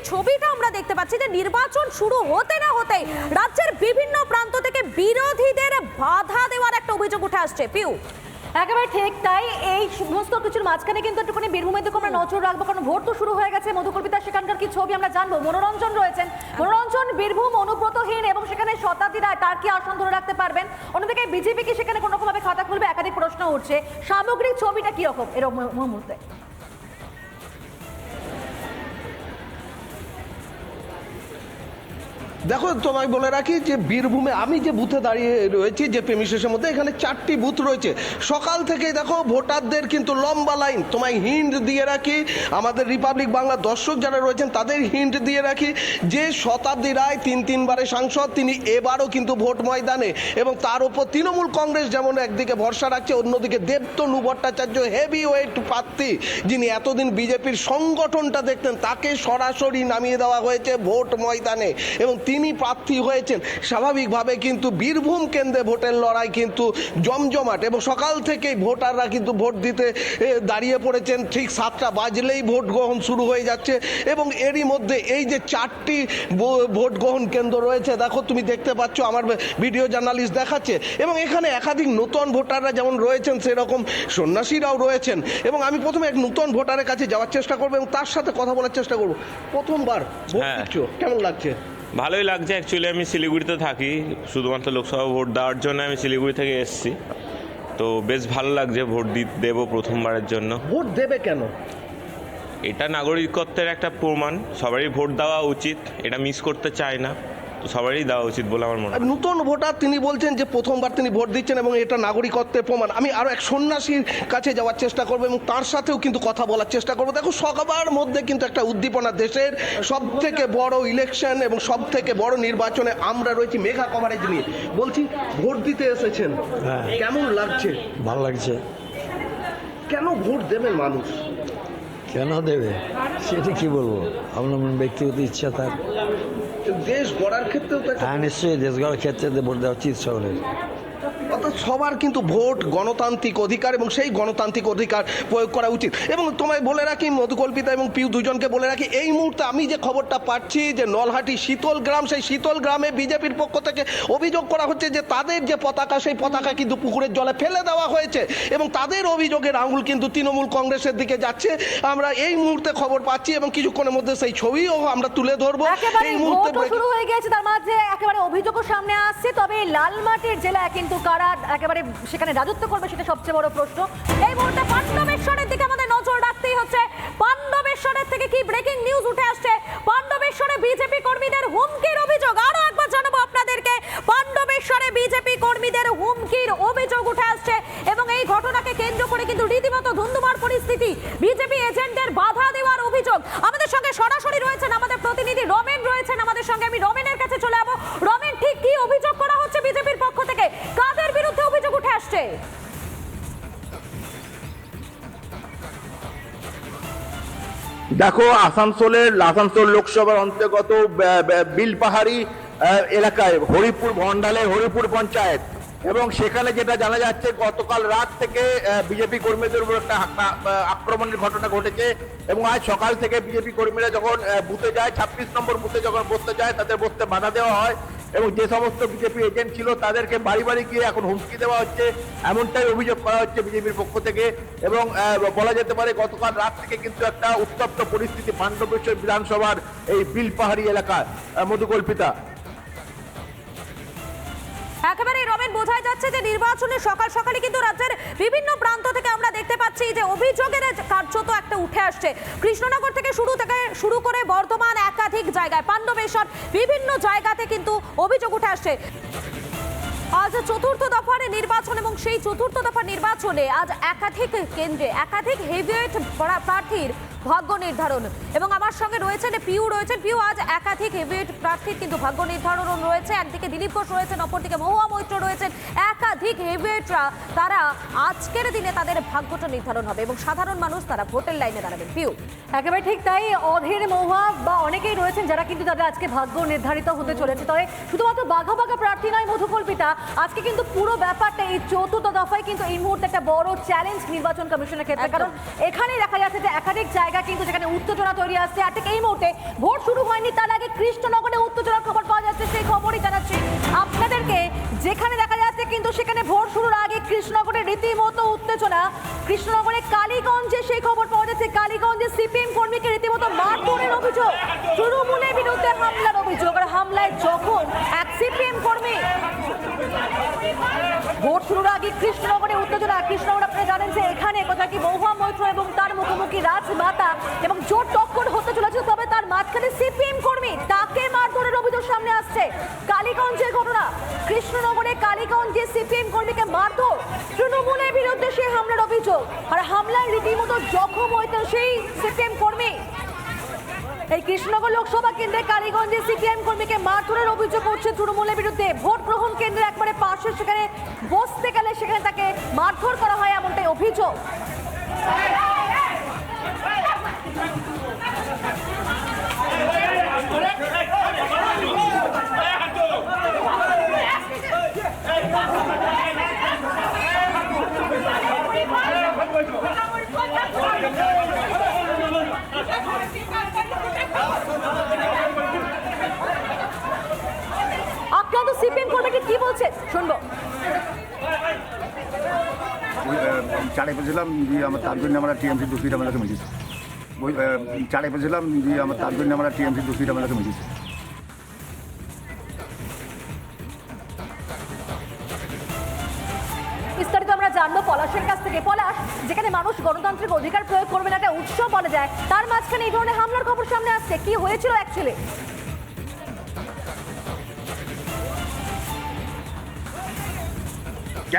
ছবিটা আমরা দেখতে পাচ্ছি যে নির্বাচন শুরু হতে না হতেই রাজ্যের বিভিন্ন প্রান্ত থেকে বিরোধীদের বাধা দেওয়ার একটা অভিযোগ উঠে আসছে। পিউ, একেবারে ঠিক তাই। এই সমস্ত কিছুর মাঝখানে কিন্তু একটুখানি বীরভূমের দিকে আমরা নজর রাখবো, কারণ ভোট তো শুরু হয়ে গেছে। মধুকল্পিতা সেখানকার কি ছবি আমরা জানবো। মনোরঞ্জন রয়েছেন, মনোরঞ্জন, বীরভূম অনুব্রতহীন এবং সেখানে শতাব্দী রায়, তার কি আসন ধরে রাখতে পারবেন? অন্যদিকে বিজেপি কি সেখানে কোনো রকমভাবে খাতা খুলবে? একাধিক প্রশ্ন উঠছে। সামগ্রিক ছবিটা কিরকম এরকম মুহূর্তে? দেখো, তোমায় বলে রাখি যে বীরভূমে আমি যে বুথে দাঁড়িয়ে রয়েছি, যে প্রেমিসের মধ্যে, এখানে 4টি বুথ রয়েছে। সকাল থেকেই দেখো ভোটারদের কিন্তু লম্বা লাইন। তোমায় হিন্ট দিয়ে রাখি, আমাদের রিপাবলিক বাংলা দর্শক যারা রয়েছেন তাদের হিন্ট দিয়ে রাখি যে শতাব্দী রায় 3 সাংসদ, তিনি এবারও কিন্তু ভোট ময়দানে, এবং তার উপর তৃণমূল কংগ্রেস যেমন একদিকে ভরসা রাখছে, অন্যদিকে দেবতনু ভট্টাচার্য হেভি ওয়েট প্রার্থী, যিনি এতদিন বিজেপির সংগঠনটা দেখতেন, তাকে সরাসরি নামিয়ে দেওয়া হয়েছে ভোট ময়দানে এবং তিনি প্রার্থী হয়েছেন। স্বাভাবিকভাবে কিন্তু বীরভূম কেন্দ্রে ভোটের লড়াই কিন্তু জমজমাট এবং সকাল থেকেই ভোটাররা কিন্তু ভোট দিতে দাঁড়িয়ে পড়েছেন। ঠিক 7টা বাজলেই ভোট গ্রহণ শুরু হয়ে যাচ্ছে এবং এরই মধ্যে এই যে 4টি ভোট গ্রহণ কেন্দ্র রয়েছে, দেখো তুমি দেখতে পাচ্ছ, আমার ভিডিও জার্নালিস্ট দেখাচ্ছে, এবং এখানে একাধিক নতুন ভোটাররা যেমন রয়েছেন সেরকম সন্ন্যাসীরাও রয়েছেন। এবং আমি প্রথমে এক নতুন ভোটারের কাছে যাওয়ার চেষ্টা করবো এবং তার সাথে কথা বলার চেষ্টা করবো। প্রথমবার ভোট দিচ্ছ, কেমন লাগছে? ভালোই লাগছে। অ্যাকচুয়ালি আমি শিলিগুড়িতে থাকি, শুধুমাত্র লোকসভা ভোট দেওয়ার জন্য আমি শিলিগুড়ি থেকে এসেছি। তো বেশ ভালো লাগছে, ভোট দেবো প্রথমবারের জন্য। ভোট দেবে কেন? এটা নাগরিকত্বের একটা প্রমাণ, সবারই ভোট দেওয়া উচিত, এটা মিস করতে চাই না, তো সবারই দেওয়া উচিত বলে আমার মনে হয়। নতুন ভোটার তিনি বলছেন যে প্রথমবার তিনি ভোট দিচ্ছেন এবং এটা নাগরিকত্বের প্রমাণ। আমি আরও এক সন্ন্যাসীর কাছে যাওয়ার চেষ্টা করবো এবং তার সাথেও কিন্তু কথা বলার চেষ্টা করবো। দেখো, সবার মধ্যে কিন্তু একটা উদ্দীপনা, দেশের সব থেকে বড় ইলেকশন এবং সব থেকে বড় নির্বাচনে আমরা রয়েছি মেগা কভারেজ নিয়ে। বলছি, ভোট দিতে এসেছেন, কেমন লাগছে? ভালো লাগছে। কেন ভোট দেবেন মানুষ? কেন দেবে সেটা কি বলবো, আপনার ব্যক্তিগত ইচ্ছা তার। দেশ গড়ার ক্ষেত্রেও তো হ্যাঁ, নিশ্চয়ই দেশ গড়ার ক্ষেত্রে ভোট দেওয়া উচিত সকলের। অর্থাৎ সবার কিন্তু ভোট গণতান্ত্রিক অধিকার এবং সেই গণতান্ত্রিক অধিকার প্রয়োগ করা উচিত। এবং তোমায় বলে রাখি, মধুকল্পিতা এবং পিউ দুজনকে বলে রাখি, এই মুহূর্তে আমি যে খবরটা পাচ্ছি যে নলহাটি শীতল গ্রাম, সেই শীতল গ্রামে বিজেপির পক্ষ থেকে অভিযোগ করা হচ্ছে যে তাদের যে পতাকা, সেই পতাকা কিন্তু পুকুরের জলে ফেলে দেওয়া হয়েছে এবং তাদের অভিযোগের আঙুল কিন্তু তৃণমূল কংগ্রেসের দিকে যাচ্ছে। আমরা এই মুহূর্তে খবর পাচ্ছি এবং কিছুক্ষণের মধ্যে সেই ছবিও আমরা তুলে ধরবো। এই মুহূর্তে শুরু হয়ে গেছে, তার মাঝে একেবারে অভিযোগও সামনে আসছে। তবে লালমাটির জেলায় কিন্তু কারা একেবারে সেখানে রাজত্ব করবে সেটা সবচেয়ে বড় প্রশ্ন। এই মুহূর্তে পাণ্ডবেশ্বরের দিকে আমাদের নজর রাখতেই হচ্ছে। পাণ্ডবেশ্বরের থেকে কি ব্রেকিং নিউজ উঠে আসছে? পাণ্ডবেশ্বরে বিজেপি কর্মীদের হুমকির অভিযোগ। আরো একবার জানাবো আপনাদেরকে, পাণ্ডবেশ্বরে বিজেপি কর্মীদের হুমকির অভিযোগ উঠে আসছে এবং এই ঘটনাকে কেন্দ্র করে কিন্তু রীতিমতো ধুন্ধুমার পরিস্থিতি। বিজেপি এজেন্টদের বাধা দেওয়ার অভিযোগ। আমাদের সঙ্গে সরাসরি রয়েছেন আমাদের প্রতিনিধি রমেন রয়েছেন আমাদের সঙ্গে। আমি রমেনের কাছে চলে যাবো। রমেন, ঠিক কি অভিযোগ করা হচ্ছে বিজেপির পক্ষ থেকে? কাদের বিরুদ্ধে অভিযোগ উঠে আসছে? দেখো, আসানসোল লোকসভার অন্তর্গত বিলপাহাড়ি এলাকায় হরিপুর ভন্ডালে হরিপুর পঞ্চায়েত, এবং সেখানে যেটা জানা যাচ্ছে গতকাল রাত থেকে বিজেপি কর্মীদের উপর একটা আক্রমণের ঘটনা ঘটেছে এবং আজ সকাল থেকে বিজেপি কর্মীরা যখন বুথে যায়, 26 নম্বর বুথে যখন বসতে যায়, তাদের বসতে বাধা দেওয়া হয় এবং যে সমস্ত বিজেপি এজেন্ট ছিল তাদেরকে বাড়ি বাড়ি গিয়ে এখন হুমকি দেওয়া হচ্ছে, এমনটাই অভিযোগ করা হচ্ছে বিজেপির পক্ষ থেকে। এবং বলা যেতে পারে গতকাল রাত থেকে কিন্তু একটা উত্তপ্ত পরিস্থিতি পাণ্ডবেশ্বর বিধানসভার এই বিলপাহাড়ি এলাকায়। মধুকল্পিতা, একেবারে রমেন, বোঝাই যাচ্ছে যে নির্বাচনের সকাল সকালে কিন্তু রাজ্যের বিভিন্ন প্রান্ত থেকে আমরা দেখতে পাচ্ছি যে অভিযোগের কার্যত একটা উঠে আসছে। কৃষ্ণনগর থেকে শুরু করে বর্ধমান, একাধিক জায়গায়, পাণ্ডবেশ্বর, বিভিন্ন জায়গাতে কিন্তু অভিযোগ উঠে আসছে। আজ চতুর্থ দফার নির্বাচন এবং সেই চতুর্থ দফার নির্বাচনে আজ একাধিক কেন্দ্রে একাধিক হেভিওয়েট প্রার্থীর ভাগ্য নির্ধারণ এবং আমার সঙ্গে রয়েছেন পিউ রয়েছেন। পিউ, আজ একাধিক হেভিওয়েট প্রার্থীর কিন্তু ভাগ্য নির্ধারণ রয়েছে। একদিকে দিলীপ ঘোষ রয়েছেন, অপরদিকে মহুয়া মৈত্র রয়েছেন। একাধিক হেভিওয়েটরা তারা আজকের দিনে তাদের ভাগ্যটা নির্ধারণ হবে এবং সাধারণ মানুষ তারা ভোটের লাইনে দাঁড়াবেন। পিউ, একেবারে ঠিক তাই। অধীর মহুয়া বা অনেক অনেকেই রয়েছেন যারা কিন্তু তাদের আজকে ভাগ্য নির্ধারিত হতে চলেছে। তবে শুধুমাত্র বাঘা বাঘা প্রার্থী নয় মধুকল্পিতা, আজকে কিন্তু পুরো ব্যাপারটা এই চতুর্থ দফায় কিন্তু এই মুহূর্তে একটা বড় চ্যালেঞ্জ নির্বাচন কমিশনের ক্ষেত্রে, কারণ এখানেই দেখা যাচ্ছে যে একাধিক জায়গা কিন্তু যেখানে উত্তেজনা তৈরি আসছে। আর ঠিক এই মুহূর্তে ভোট শুরু হয়নি তার আগে কৃষ্ণনগরে উত্তেজনার খবর পাওয়া যাচ্ছে, সেই খবরই জানাচ্ছি আপনাদেরকে। যেখানে দেখা যাচ্ছে কিন্তু সেখানে ভোট শুরুর আগে কৃষ্ণনগরে রীতিমতো উত্তেজনা। কৃষ্ণনগরে কালীগঞ্জে সেই খবর পাওয়া যাচ্ছে, কালীগঞ্জে সিপিএম কর্মীকে রীতিমতো মারধরের অভিযোগ, তৃণমূলের বিরুদ্ধে হামলার অভিযোগ। আর হামলায় যখন এক সিপিএম কর্মী। ভোট শুরুর আগে কৃষ্ণনগরে উত্তেজনা। কৃষ্ণনগর আপনারা জানেন যে এখানে কোথায় কি মহুয়া মৈত্র এবং তার মুখোমুখি রাজমাতা এবং জোর টক্কর হতে চলেছে, তবে তার মাঝখানে সিপিএম কর্মী, তাকে মারধরের অভিযোগ সামনে আসছে। কালীগঞ্জের ঘটনা, কৃষ্ণনগরে কালীগঞ্জে সিপিএম কর্মীকে মারধর, তৃণমূলের বিরুদ্ধে সেই হামলার অভিযোগ। আর হামলায় রীতিমতো জখম হয়েছেন সেই সিপিএম কর্মী। এই কৃষ্ণনগর লোকসভা কেন্দ্রে কালীগঞ্জে সিপিএম কর্মীকে মারধরের অভিযোগ উঠছে তৃণমূলের বিরুদ্ধে। ভোট গ্রহণ কেন্দ্রের একবারে পাশে সেখানে বসতে গেলে সেখানে তাকে মারধর করা হয়, এমনটাই অভিযোগ। আক্রান্ত সিপিএম কর্মীকে কি বলছেন শুনবো। চাড়ে পেয়েছিলাম যে আমার তার জন্য আমরা টিএমসি দোষীর আমাকে মিলিয়েছি। ওই চাড়ে পেয়েছিলাম যে আমার তার জন্য আমরা টিএমসি দোষীর আমাকে মিলিয়েছি। বিস্তারিত আমরা জানবো পলাশের কাছ থেকে। পলাশ, যেখানে মানুষ গণতান্ত্রিক অধিকার প্রয়োগ করবেন একটা উৎসব বলা যায়, তার মাঝখানে এই ধরনের হামলার খবর সামনে আসছে, কি হয়েছিল অ্যাকচুয়ালি?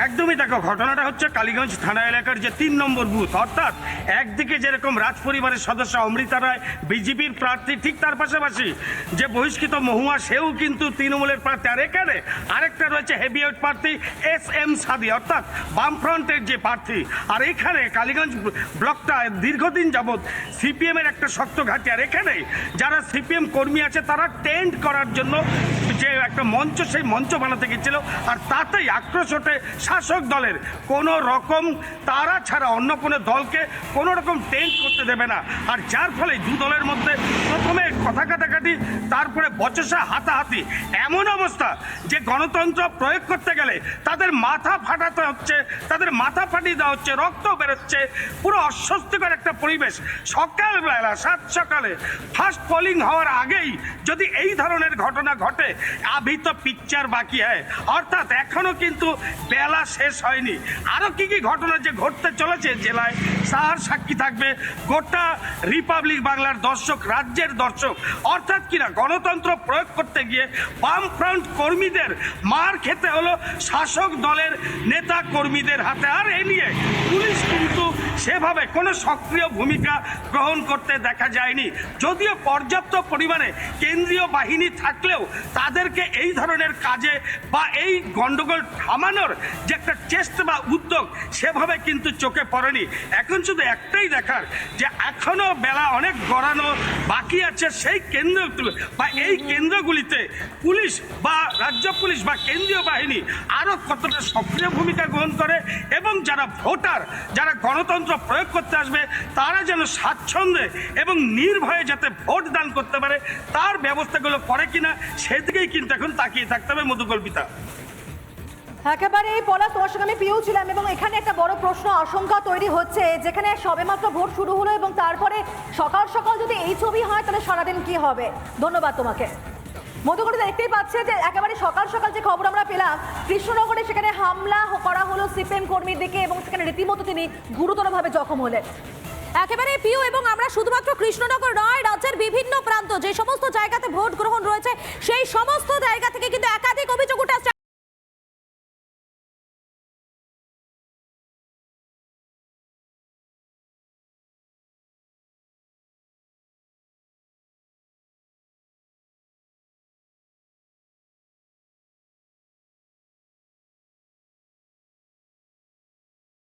একদমই দেখো, ঘটনাটা হচ্ছে কালীগঞ্জ থানা এলাকার যে 3 নম্বর বুথ, অর্থাৎ একদিকে যেরকম রাজ পরিবারের সদস্য অমৃতা রায় বিজেপির প্রার্থী, ঠিক তার পাশাপাশি যে বহিষ্কৃত মহুয়া সেও কিন্তু তৃণমূলের প্রার্থী। আর এখানে আরেকটা রয়েছে হেভিওয়েট প্রার্থী SM সাদি, অর্থাৎ বামফ্রন্টের যে প্রার্থী। আর এখানে কালীগঞ্জ ব্লকটা দীর্ঘদিন যাবৎ সিপিএমের একটা শক্ত ঘাঁটি। আর এখানে যারা সিপিএম কর্মী আছে তারা টেন্ট করার জন্য যে একটা মঞ্চ, সেই মঞ্চ বানাতে গেছিল। আর তাতেই আক্রোশ ওঠে শাসক দলের। কোনো রকম তারা ছাড়া অন্য কোনো দলকে কোনো রকম টেন্ট করতে দেবে না। আর যার ফলে দু দলের মধ্যে প্রথমে কথা কাটাকাটি, তারপরে বচসা, হাতাহাতি, এমন অবস্থা যে গণতন্ত্র প্রয়োগ করতে গেলে তাদের মাথা ফাটাতে হচ্ছে, তাদের মাথা ফাটিয়ে দেওয়া হচ্ছে, রক্ত বেরোচ্ছে, পুরো অস্বস্তিকর একটা পরিবেশ। সকালবেলা 7 সকালে ফার্স্ট পোলিং হওয়ার আগেই যদি এই ধরনের ঘটনা ঘটে, আভি তো পিকচার বাকি হয়। অর্থাৎ এখনো কিন্তু বেলা শেষ হয়নি। আরো কি কি ঘটনা যে ঘটতে চলেছে জেলায়, তার সাক্ষী থাকবে গোটা রিপাবলিক বাংলার দর্শক, রাজ্যের দর্শক। অর্থাৎ কিনা গণতন্ত্র প্রয়োগ করতে গিয়ে বামফ্রন্ট কর্মীদের মার খেতে হলো শাসক দলের নেতা কর্মীদের হাতে। আর এ নিয়ে পুলিশ কিন্তু সেভাবে কোনো সক্রিয় ভূমিকা গ্রহণ করতে দেখা যায়নি। যদিও পর্যাপ্ত পরিমাণে কেন্দ্রীয় বাহিনী থাকলেও তাদেরকে এই ধরনের কাজে বা এই গন্ডগোল থামানোর যে একটা চেষ্টা বা উদ্যোগ সেভাবে কিন্তু চোখে পড়েনি। এখন শুধু একটাই দেখার যে এখনো বেলা অনেক গড়ানো বাকি আছে। সেই কেন্দ্র বা এই কেন্দ্রগুলিতে পুলিশ বা রাজ্য পুলিশ বা কেন্দ্রীয় বাহিনী আরও কতটা সক্রিয় ভূমিকা গ্রহণ করে এবং যারা ভোটার, যারা গণতন্ত্র প্রয়োগ করতে আসবে, তারা যেন স্বাচ্ছন্দ্যে এবং নির্ভয়ে যাতে ভোট দান করতে পারে তার ব্যবস্থাগুলো করে কিনা সেদিকেই কিন্তু এখন তাকিয়ে থাকতে হবে মধুকল্পিতা। একেবারে পলাশ, তোমার সঙ্গে আমি পেয়েও ছিলাম এবং এখানে একটা বড় প্রশ্ন, আশঙ্কা তৈরি হচ্ছে, যেখানে সবেমাত্র ভোট শুরু হলো এবং তারপরে সকাল সকাল যদি এই ছবি হয় তাহলে সারাদিন কি হবে। ধন্যবাদ তোমাকে। মধুকল্পিতা, দেখতেই পাচ্ছে যে একেবারে সকাল সকাল যে খবর আমরা পেলাম, কৃষ্ণনগরে সেখানে হামলা করা হলো সিপিএম কর্মীর দিকে এবং সেখানে রীতিমতো তিনি গুরুতরভাবে জখম হলেন। একেবারে পিউ, এবং আমরা শুধুমাত্র কৃষ্ণনগর নয়, রাজ্যের বিভিন্ন প্রান্ত যে সমস্ত জায়গাতে ভোট গ্রহণ রয়েছে সেই সমস্ত জায়গা থেকে কিন্তু একাধিক